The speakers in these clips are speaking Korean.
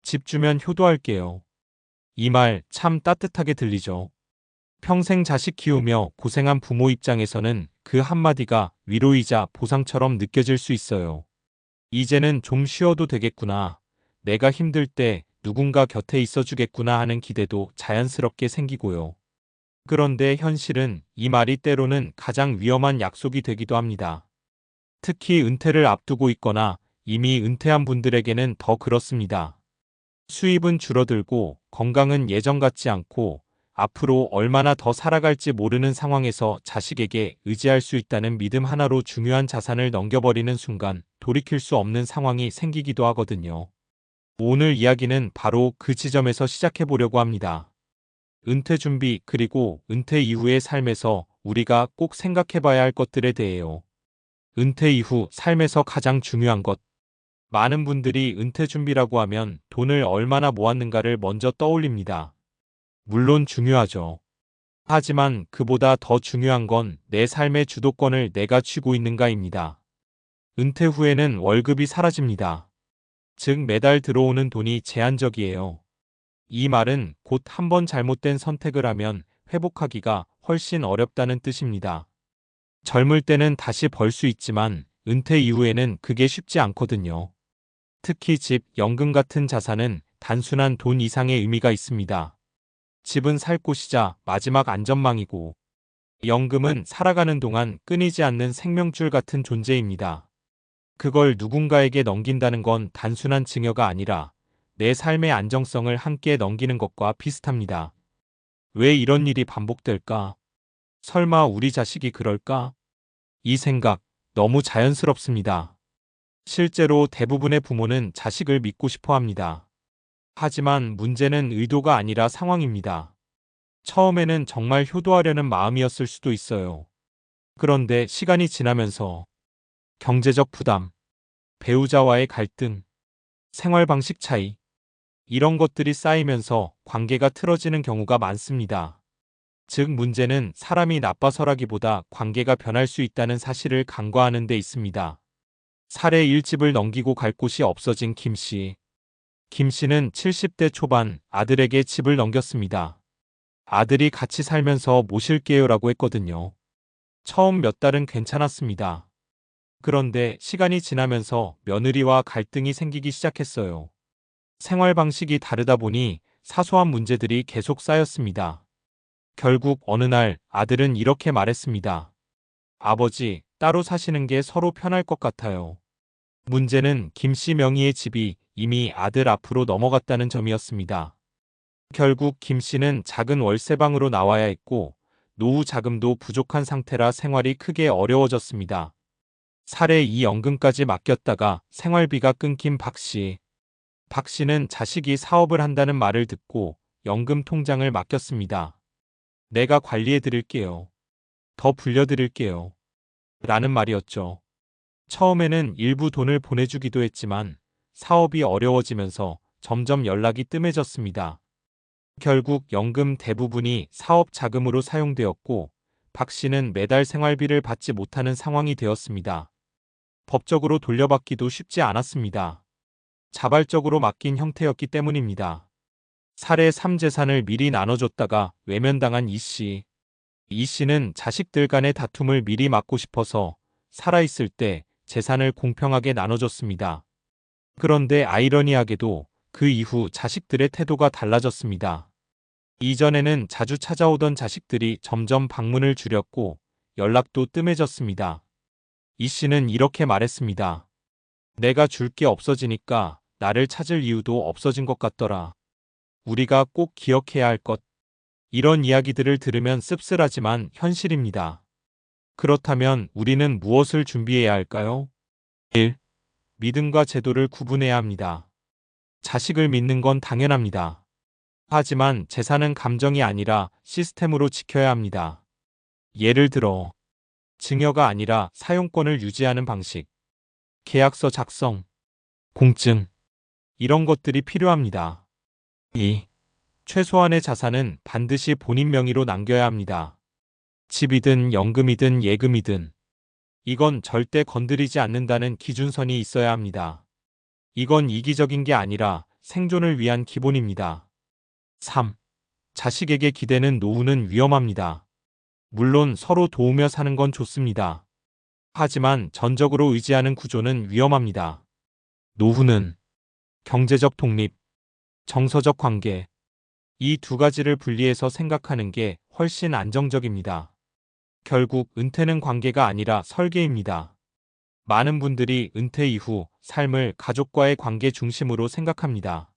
집 주면 효도할게요. 이 말 참 따뜻하게 들리죠. 평생 자식 키우며 고생한 부모 입장에서는 그 한마디가 위로이자 보상처럼 느껴질 수 있어요. 이제는 좀 쉬어도 되겠구나. 내가 힘들 때 누군가 곁에 있어주겠구나 하는 기대도 자연스럽게 생기고요. 그런데 현실은 이 말이 때로는 가장 위험한 약속이 되기도 합니다. 특히 은퇴를 앞두고 있거나 이미 은퇴한 분들에게는 더 그렇습니다. 수입은 줄어들고 건강은 예전 같지 않고 앞으로 얼마나 더 살아갈지 모르는 상황에서 자식에게 의지할 수 있다는 믿음 하나로 중요한 자산을 넘겨버리는 순간 돌이킬 수 없는 상황이 생기기도 하거든요. 오늘 이야기는 바로 그 지점에서 시작해 보려고 합니다. 은퇴 준비 그리고 은퇴 이후의 삶에서 우리가 꼭 생각해 봐야 할 것들에 대해요. 은퇴 이후 삶에서 가장 중요한 것. 많은 분들이 은퇴 준비라고 하면 돈을 얼마나 모았는가를 먼저 떠올립니다. 물론 중요하죠. 하지만 그보다 더 중요한 건 내 삶의 주도권을 내가 쥐고 있는가입니다. 은퇴 후에는 월급이 사라집니다. 즉 매달 들어오는 돈이 제한적이에요. 이 말은 곧 한 번 잘못된 선택을 하면 회복하기가 훨씬 어렵다는 뜻입니다. 젊을 때는 다시 벌 수 있지만 은퇴 이후에는 그게 쉽지 않거든요. 특히 집, 연금 같은 자산은 단순한 돈 이상의 의미가 있습니다. 집은 살 곳이자 마지막 안전망이고 연금은 살아가는 동안 끊이지 않는 생명줄 같은 존재입니다. 그걸 누군가에게 넘긴다는 건 단순한 증여가 아니라 내 삶의 안정성을 함께 넘기는 것과 비슷합니다. 왜 이런 일이 반복될까? 설마 우리 자식이 그럴까? 이 생각 너무 자연스럽습니다. 실제로 대부분의 부모는 자식을 믿고 싶어 합니다. 하지만 문제는 의도가 아니라 상황입니다. 처음에는 정말 효도하려는 마음이었을 수도 있어요. 그런데 시간이 지나면서 경제적 부담, 배우자와의 갈등, 생활 방식 차이, 이런 것들이 쌓이면서 관계가 틀어지는 경우가 많습니다. 즉 문제는 사람이 나빠서라기보다 관계가 변할 수 있다는 사실을 간과하는 데 있습니다. 사례 1집을 넘기고 갈 곳이 없어진 김 씨. 김 씨는 70대 초반 아들에게 집을 넘겼습니다. 아들이 같이 살면서 모실게요라고 했거든요. 처음 몇 달은 괜찮았습니다. 그런데 시간이 지나면서 며느리와 갈등이 생기기 시작했어요. 생활 방식이 다르다 보니 사소한 문제들이 계속 쌓였습니다. 결국 어느 날 아들은 이렇게 말했습니다. 아버지, 따로 사시는 게 서로 편할 것 같아요. 문제는 김 씨 명의의 집이 이미 아들 앞으로 넘어갔다는 점이었습니다. 결국 김 씨는 작은 월세방으로 나와야 했고 노후 자금도 부족한 상태라 생활이 크게 어려워졌습니다. 사례 2 연금까지 맡겼다가 생활비가 끊긴 박 씨. 박 씨는 자식이 사업을 한다는 말을 듣고 연금 통장을 맡겼습니다. 내가 관리해 드릴게요. 더 불려드릴게요. 라는 말이었죠. 처음에는 일부 돈을 보내주기도 했지만 사업이 어려워지면서 점점 연락이 뜸해졌습니다. 결국 연금 대부분이 사업 자금으로 사용되었고 박 씨는 매달 생활비를 받지 못하는 상황이 되었습니다. 법적으로 돌려받기도 쉽지 않았습니다. 자발적으로 맡긴 형태였기 때문입니다. 사례 3 재산을 미리 나눠줬다가 외면당한 이 씨. 이 씨는 자식들 간의 다툼을 미리 막고 싶어서 살아있을 때 재산을 공평하게 나눠줬습니다. 그런데 아이러니하게도 그 이후 자식들의 태도가 달라졌습니다. 이전에는 자주 찾아오던 자식들이 점점 방문을 줄였고 연락도 뜸해졌습니다. 이 씨는 이렇게 말했습니다. 내가 줄 게 없어지니까 나를 찾을 이유도 없어진 것 같더라. 우리가 꼭 기억해야 할 것. 이런 이야기들을 들으면 씁쓸하지만 현실입니다. 그렇다면 우리는 무엇을 준비해야 할까요? 1. 믿음과 제도를 구분해야 합니다. 자식을 믿는 건 당연합니다. 하지만 재산은 감정이 아니라 시스템으로 지켜야 합니다. 예를 들어 증여가 아니라 사용권을 유지하는 방식, 계약서 작성, 공증, 이런 것들이 필요합니다. 2. 최소한의 자산은 반드시 본인 명의로 남겨야 합니다. 집이든 연금이든 예금이든 이건 절대 건드리지 않는다는 기준선이 있어야 합니다. 이건 이기적인 게 아니라 생존을 위한 기본입니다. 3. 자식에게 기대는 노후는 위험합니다. 물론 서로 도우며 사는 건 좋습니다. 하지만 전적으로 의지하는 구조는 위험합니다. 노후는 경제적 독립, 정서적 관계, 이 두 가지를 분리해서 생각하는 게 훨씬 안정적입니다. 결국 은퇴는 관계가 아니라 설계입니다. 많은 분들이 은퇴 이후 삶을 가족과의 관계 중심으로 생각합니다.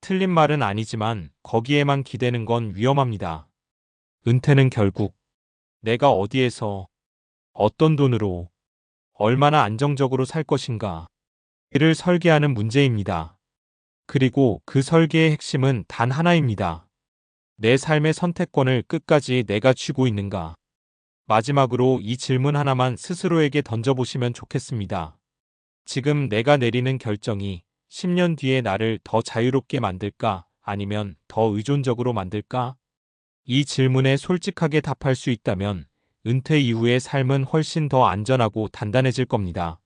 틀린 말은 아니지만 거기에만 기대는 건 위험합니다. 은퇴는 결국 내가 어디에서 어떤 돈으로 얼마나 안정적으로 살 것인가 이를 설계하는 문제입니다. 그리고 그 설계의 핵심은 단 하나입니다. 내 삶의 선택권을 끝까지 내가 쥐고 있는가? 마지막으로 이 질문 하나만 스스로에게 던져보시면 좋겠습니다. 지금 내가 내리는 결정이 10년 뒤에 나를 더 자유롭게 만들까? 아니면 더 의존적으로 만들까? 이 질문에 솔직하게 답할 수 있다면 은퇴 이후의 삶은 훨씬 더 안전하고 단단해질 겁니다.